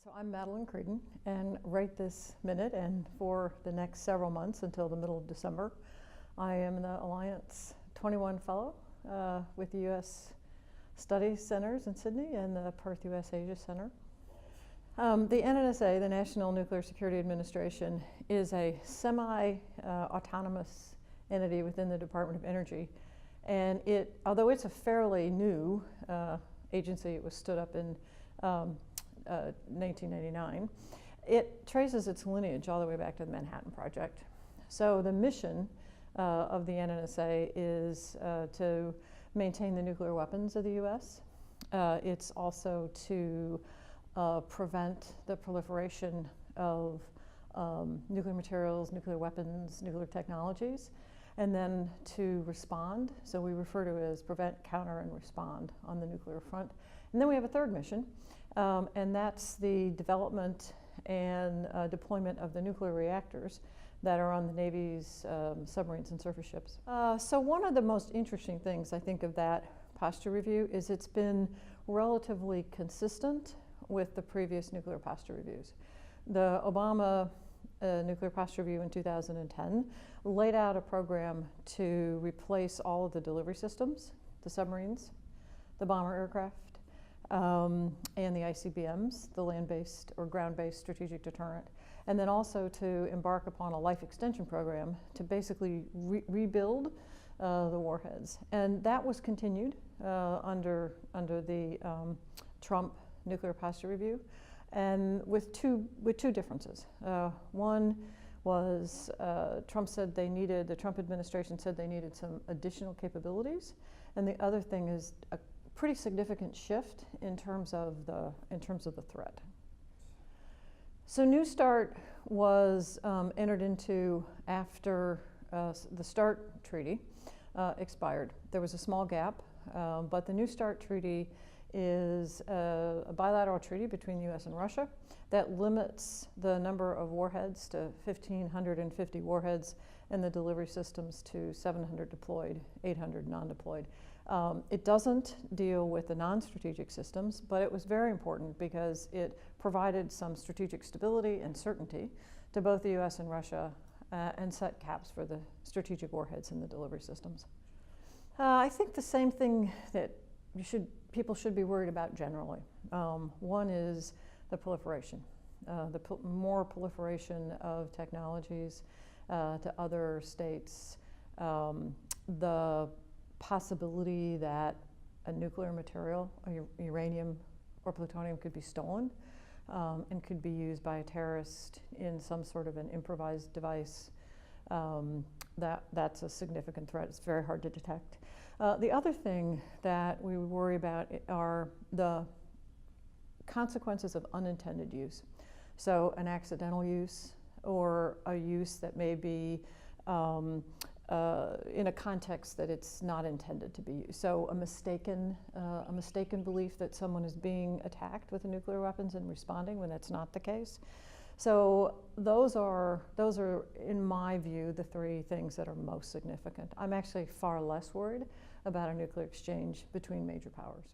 So I'm Madelyn Creedon, and right this minute and for the next several months until the middle of December, I am the Alliance 21 Fellow with the U.S. Studies Centers in Sydney and the Perth USAsia Center. The NNSA, the National Nuclear Security Administration, is a semi-autonomous entity within the Department of Energy. And although it's a fairly new agency, it was stood up in 1999, it traces its lineage all the way back to the Manhattan Project. So the mission of the NNSA is to maintain the nuclear weapons of the U.S. It's also to prevent the proliferation of nuclear materials, nuclear weapons, nuclear technologies, and then to respond. So we refer to it as prevent, counter, and respond on the nuclear front. And then we have a third mission, and that's the development and deployment of the nuclear reactors that are on the Navy's submarines and surface ships. So one of the most interesting things I think of that posture review is it's been relatively consistent with the previous nuclear posture reviews. The Obama nuclear posture review in 2010 laid out a program to replace all of the delivery systems, the submarines, the bomber aircraft, and the ICBMs, the land-based or ground-based strategic deterrent, and then also to embark upon a life extension program to basically rebuild the warheads. And that was continued under the Trump nuclear posture review, and with two differences. One was the Trump administration said they needed some additional capabilities, and the other thing is a pretty significant shift in terms of the threat. So New START was entered into after the START treaty expired. There was a small gap, but the New START treaty is a bilateral treaty between the U.S. and Russia that limits the number of warheads to 1,550 warheads and the delivery systems to 700 deployed, 800 non-deployed. It doesn't deal with the non-strategic systems, but it was very important because it provided some strategic stability and certainty to both the U.S. and Russia and set caps for the strategic warheads and the delivery systems. I think the same thing that people should be worried about generally. One is the proliferation, more proliferation of technologies to other states, the possibility that a nuclear material, uranium or plutonium, could be stolen and could be used by a terrorist in some sort of an improvised device. That's a significant threat. It's very hard to detect. The other thing that we worry about are the consequences of unintended use. So an accidental use or a use that may be in a context that it's not intended to be used. So a mistaken belief that someone is being attacked with nuclear weapons and responding when that's not the case. So those are, in my view, the three things that are most significant. I'm actually far less worried about a nuclear exchange between major powers.